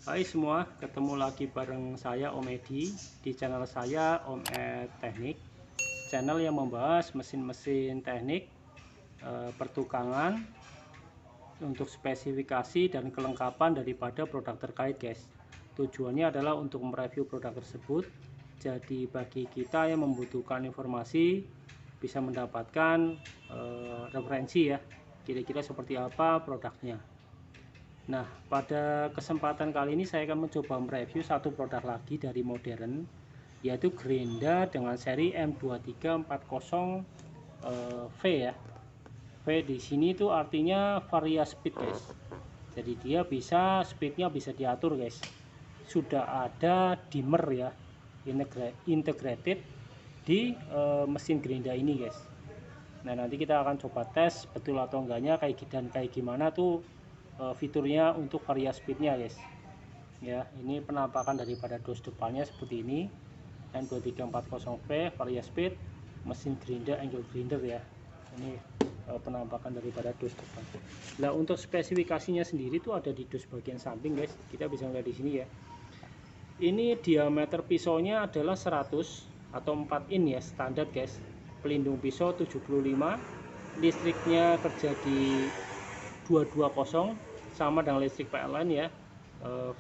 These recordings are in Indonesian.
Hai semua, ketemu lagi bareng saya Om Edi di channel saya Om Ed Teknik, channel yang membahas mesin-mesin teknik, pertukangan, untuk spesifikasi dan kelengkapan daripada produk terkait guys. Tujuannya adalah untuk mereview produk tersebut, jadi bagi kita yang membutuhkan informasi bisa mendapatkan referensi ya, kira-kira seperti apa produknya. Nah, pada kesempatan kali ini saya akan mencoba mereview satu produk lagi dari modern, yaitu Grenda dengan seri M2340 V ya. V di sini itu artinya varia speed guys. Jadi dia bisa speednya bisa diatur guys. Sudah ada dimmer ya, integrated di mesin Grenda ini guys. Nah, nanti kita akan coba tes betul atau enggaknya kayak gimana tuh fiturnya untuk varia speednya guys ya. Ini penampakan daripada dos depannya seperti ini, M2340V varia speed mesin Grenda angle grinder ya. Ini penampakan daripada dos depan. Nah, untuk spesifikasinya sendiri tuh ada di dos bagian samping guys, kita bisa lihat di sini ya. Ini diameter pisaunya adalah 100 atau 4 in ya, standar guys. Pelindung pisau 75, listriknya kerja di 220 sama dengan listrik PLN ya.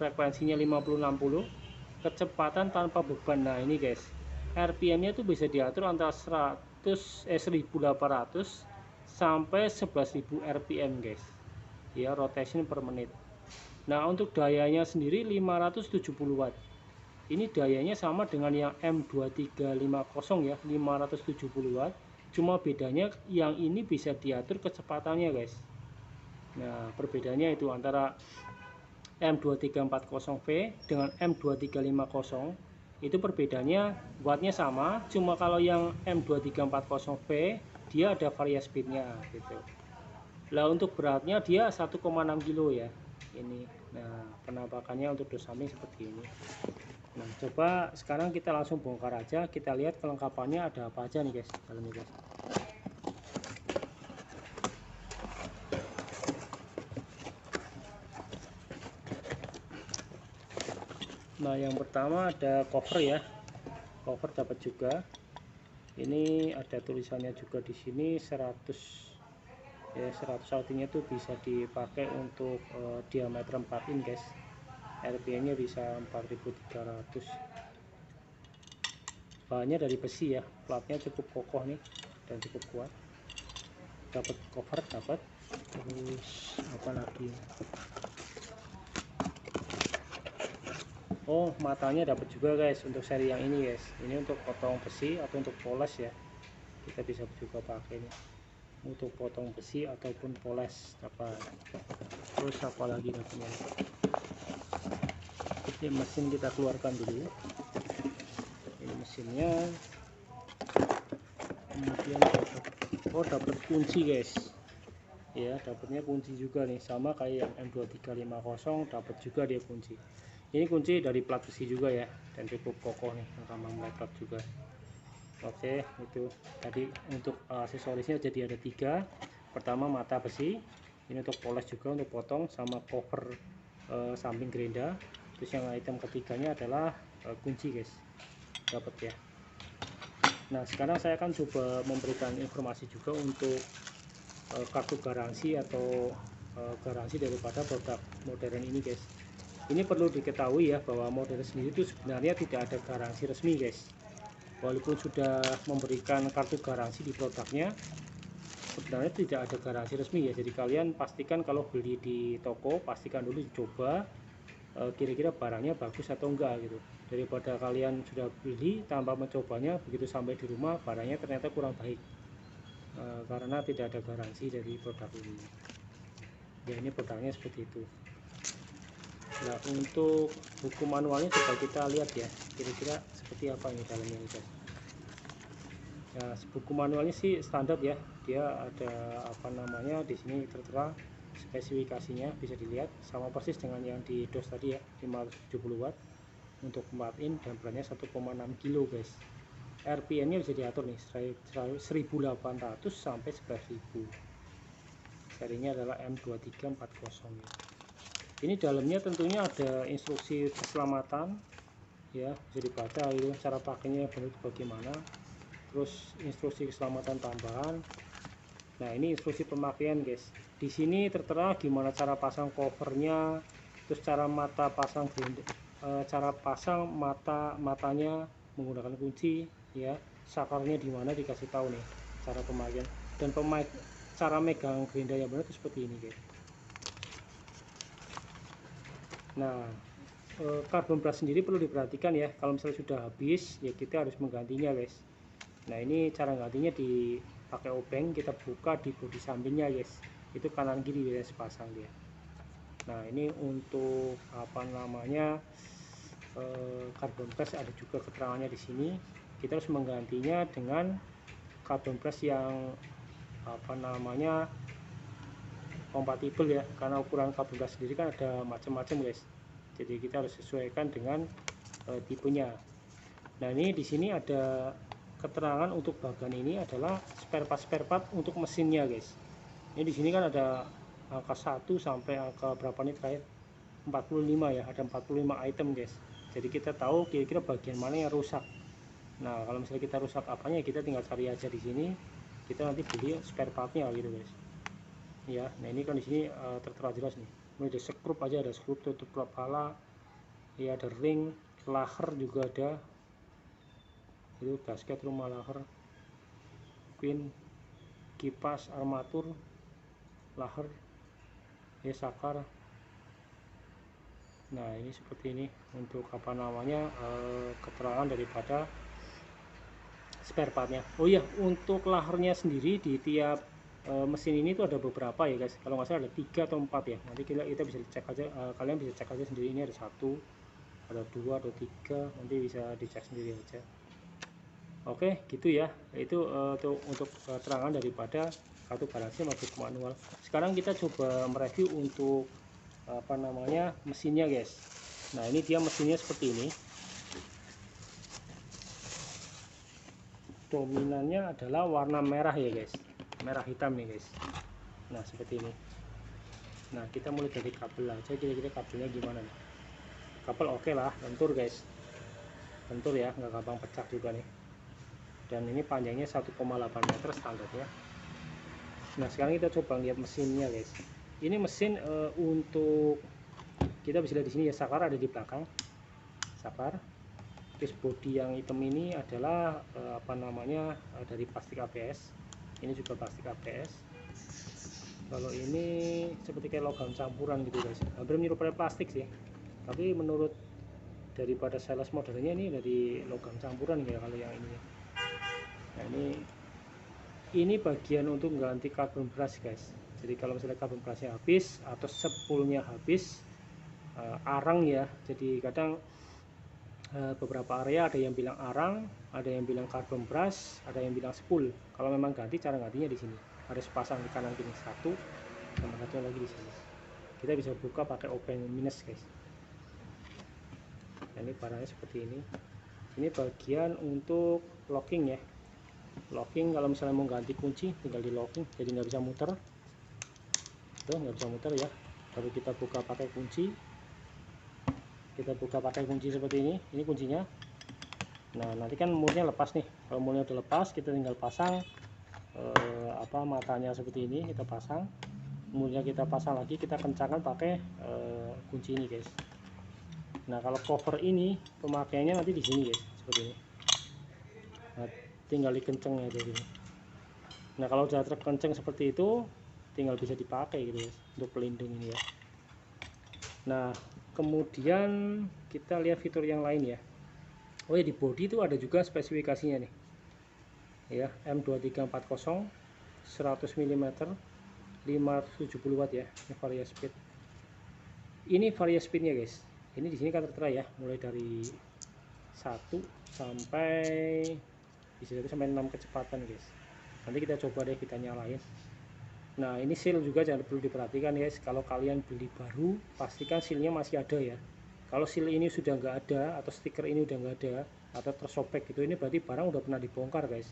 Frekuensinya 50-60, kecepatan tanpa beban. Nah ini guys, RPM nya tuh bisa diatur antara 1800 sampai 11.000 RPM guys ya, rotation per menit. Nah untuk dayanya sendiri 570 watt. Ini dayanya sama dengan yang M2350 ya, 570 watt, cuma bedanya yang ini bisa diatur kecepatannya guys. Nah perbedaannya itu antara M2340V dengan M2350, itu perbedaannya wattnya sama, cuma kalau yang M2340V dia ada varia speednya gitu. Lah untuk beratnya dia 1,6 kilo ya ini. Nah penampakannya untuk dos samping seperti ini. Nah coba sekarang kita langsung bongkar aja, kita lihat kelengkapannya ada apa aja nih guys dalamnya guys. Nah yang pertama ada cover ya, cover dapat juga. Ini ada tulisannya juga di sini 100 ya, 100 artinya itu bisa dipakai untuk diameter 4 in guys. RPM nya bisa 4300. Bahannya dari besi ya, platnya cukup kokoh nih dan cukup kuat. Dapat cover dapat, terus apa lagi, oh matanya dapat juga guys untuk seri yang ini guys. Ini untuk potong besi atau untuk poles ya, kita bisa juga pakai nih untuk potong besi ataupun poles dapat. Terus apa lagi dapatnya, ini mesin kita keluarkan dulu, ini mesinnya. Kemudian dapat kunci guys ya, dapatnya kunci juga nih, sama kayak yang M2350 dapat juga dia kunci. Ini kunci dari plat besi juga ya, dan cukup kokoh nih, gampang melekat juga. Oke, itu tadi untuk aksesorisnya jadi ada 3. Pertama mata besi, ini untuk poles juga untuk potong, sama cover samping Grenda. Terus yang item ketiganya adalah kunci guys, dapat ya. Nah sekarang saya akan coba memberikan informasi juga untuk kartu garansi atau garansi daripada produk modern ini guys. Ini perlu diketahui ya, bahwa modern sendiri itu sebenarnya tidak ada garansi resmi guys. Walaupun sudah memberikan kartu garansi di produknya, sebenarnya tidak ada garansi resmi ya. Jadi kalian pastikan kalau beli di toko, pastikan dulu dicoba kira-kira barangnya bagus atau enggak gitu, daripada kalian sudah beli tanpa mencobanya, begitu sampai di rumah barangnya ternyata kurang baik karena tidak ada garansi dari produk ini ya. Ini produknya seperti itu. Nah untuk buku manualnya coba kita lihat ya, kira-kira seperti apa ini dalamnya guys. Nah buku manualnya sih standar ya, dia ada apa namanya di sini tertera spesifikasinya, bisa dilihat sama persis dengan yang di dos tadi ya, 570 watt untuk 4 in dan beratnya 1,6 kilo guys. RPM nya bisa diatur nih 1800 sampai 11.000. Serinya adalah M2340 ya. Ini dalamnya tentunya ada instruksi keselamatan ya, bisa dibaca itu cara pakainya benar bagaimana, terus instruksi keselamatan tambahan. Nah ini instruksi pemakaian guys, di sini tertera gimana cara pasang covernya, terus cara pasang matanya menggunakan kunci ya, sakarnya di mana dikasih tahu nih cara pemakaian, dan cara megang gerinda yang benar itu seperti ini guys. Nah karbon brush sendiri perlu diperhatikan ya, kalau misalnya sudah habis ya kita harus menggantinya guys. Nah ini cara gantinya dipakai obeng, kita buka di bodi sampingnya guys, itu kanan kiri ya sepasang dia. Nah ini untuk apa namanya karbon brush ada juga keterangannya di sini. Kita harus menggantinya dengan karbon brush yang apa namanya kompatibel ya, karena ukuran karbon brush sendiri kan ada macam-macam guys, jadi kita harus sesuaikan dengan tipenya. Nah ini di sini ada keterangan untuk bagian ini adalah spare part untuk mesinnya guys. Ini di sini kan ada angka 1 sampai angka berapa nih terakhir, 45 ya, ada 45 item guys, jadi kita tahu kira-kira bagian mana yang rusak. Nah kalau misalnya kita rusak apanya, kita tinggal cari aja di sini, kita nanti beli spare partnya gitu guys ya. Nah ini kan di sini tertera jelas nih, mulai dari skrup aja, ada skrup tutup kepala ya, ada ring, laher juga ada, itu gasket, rumah laher, pin, kipas, armatur, laher ya, sakar. Nah ini seperti ini untuk apa namanya keterangan daripada spare partnya. Oh iya, untuk lahernya sendiri di tiap mesin ini tuh ada beberapa ya guys, kalau nggak salah ada 3 atau 4 ya, nanti kita bisa cek aja, kalian bisa cek aja sendiri, ini ada 1, ada 2, ada 3, nanti bisa dicek sendiri aja. Oke gitu ya, itu untuk keterangan daripada kartu garansi maupun manual. Sekarang kita coba mereview untuk apa namanya mesinnya guys. Nah ini dia mesinnya seperti ini, dominannya adalah warna merah ya guys, merah hitam nih guys. Nah seperti ini. Nah kita mulai dari kabel aja, kira-kira kabelnya gimana nih. Kabel oke lah, lentur guys, lentur ya, nggak gampang pecah juga nih, dan ini panjangnya 1,8 meter standar ya. Nah sekarang kita coba lihat mesinnya guys. Ini mesin untuk kita bisa lihat di sini ya, saklar ada di belakang, saklar. Terus bodi yang hitam ini adalah apa namanya dari plastik ABS, ini juga plastik ABS. Kalau ini seperti kayak logam campuran gitu guys, hampir menyerupai plastik sih, tapi menurut daripada sales modelnya ini dari logam campuran ya kalau yang ini. Nah ini bagian untuk ganti karbon brush guys. Jadi kalau misalnya karbon brushnya habis atau spoolnya habis, arang ya, jadi kadang beberapa area ada yang bilang arang, ada yang bilang karbon brush, ada yang bilang spool. Kalau memang ganti, cara gantinya di sini ada sepasang di kanan kiri, satu sama satu lagi di sini. Kita bisa buka pakai open minus guys. Nah, ini barangnya seperti ini. Ini bagian untuk locking ya, locking. Kalau misalnya mau ganti kunci tinggal di locking, jadi nggak bisa muter tuh, nggak bisa muter ya. Baru kita buka pakai kunci, kita buka pakai kunci seperti ini kuncinya. Nah nanti kan mulnya lepas nih, kalau mulnya udah lepas kita tinggal pasang apa matanya seperti ini, kita pasang mulnya, kita pasang lagi, kita kencangkan pakai kunci ini guys. Nah kalau cover ini pemakaiannya nanti di sini guys, seperti ini. Nah tinggal dikenceng aja gini. Nah kalau udah terkenceng seperti itu tinggal bisa dipakai gitu guys, untuk pelindung ini ya. Nah kemudian kita lihat fitur yang lain ya. Oh ya, di bodi itu ada juga spesifikasinya nih ya, M2340 100 mm 570 watt ya, ini varia speed. Ini varia speednya guys, ini di sini kan tertera ya, mulai dari 1 sampai bisa 1 sampai 6 kecepatan guys. Nanti kita coba deh, kita nyalain. Nah ini seal juga jangan perlu diperhatikan guys, kalau kalian beli baru pastikan sealnya masih ada ya. Kalau seal ini sudah nggak ada atau stiker ini udah nggak ada atau tersobek gitu, ini berarti barang udah pernah dibongkar guys.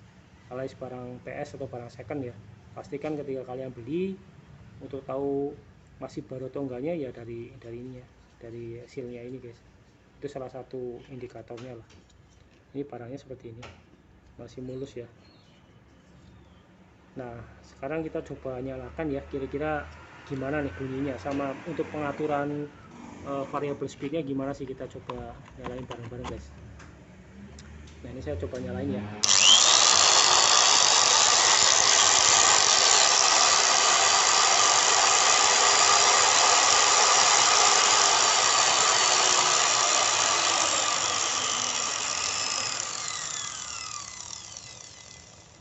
Kalau barang PS atau barang second ya, pastikan ketika kalian beli untuk tahu masih baru atau enggaknya ya dari ini ya, dari hasilnya ini guys. Itu salah satu indikatornya lah. Ini barangnya seperti ini, masih mulus ya. Nah sekarang kita coba nyalakan ya, kira-kira gimana nih bunyinya, sama untuk pengaturan variable speednya gimana sih, kita coba nyalain bareng-bareng guys. Nah ini saya coba nyalain ya.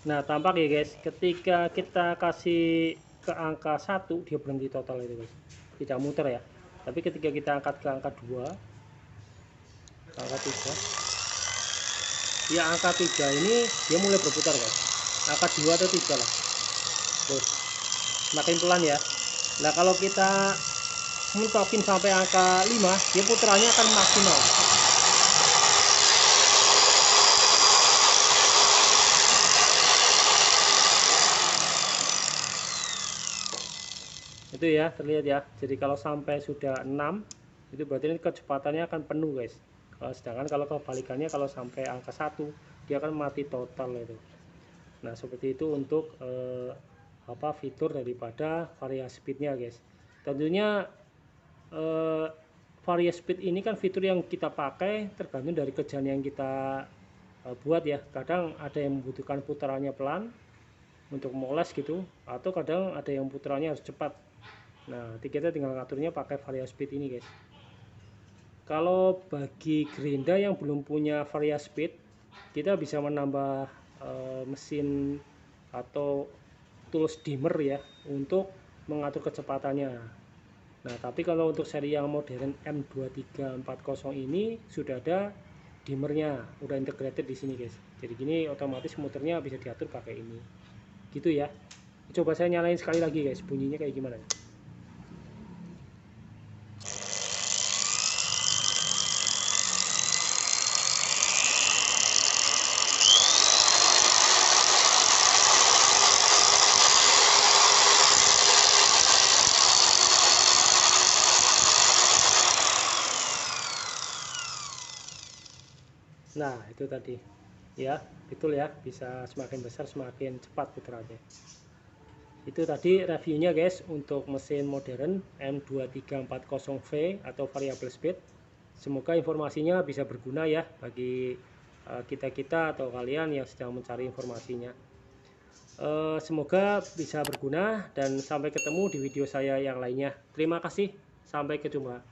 Nah tampak ya guys, ketika kita kasih ke angka 1 dia berhenti total itu guys, tidak muter ya. Tapi ketika kita angkat ke angka 2, angka 3 ya, angka 3 ini dia mulai berputar guys, angka 2 atau 3 lah. Terus makin pelan ya. Nah kalau kita mentokin sampai angka 5 dia putarannya akan maksimal. Itu ya, terlihat ya. Jadi kalau sampai sudah 6 itu berarti ini kecepatannya akan penuh guys. Sedangkan kalau kebalikannya, kalau sampai angka 1 dia akan mati total itu. Nah seperti itu untuk fitur daripada variasi speednya guys. Tentunya variasi speed ini kan fitur yang kita pakai tergantung dari kerjaan yang kita buat ya. Kadang ada yang membutuhkan putarannya pelan untuk moles gitu, atau kadang ada yang putarannya harus cepat. Nah kita tinggal ngaturnya pakai variasi speed ini guys. Kalau bagi gerinda yang belum punya variasi speed, kita bisa menambah mesin atau tools dimmer ya untuk mengatur kecepatannya. Nah tapi kalau untuk seri yang modern M2340 ini sudah ada dimmernya, udah integrated di sini guys. Jadi gini otomatis muternya bisa diatur pakai ini gitu ya. Coba saya nyalain sekali lagi guys, bunyinya kayak gimana. Nah itu tadi ya, betul ya, bisa semakin besar semakin cepat putarannya. Itu tadi reviewnya guys untuk mesin modern M2340V atau variable speed. Semoga informasinya bisa berguna ya bagi kita atau kalian yang sedang mencari informasinya. Semoga bisa berguna dan sampai ketemu di video saya yang lainnya. Terima kasih, sampai ketemu.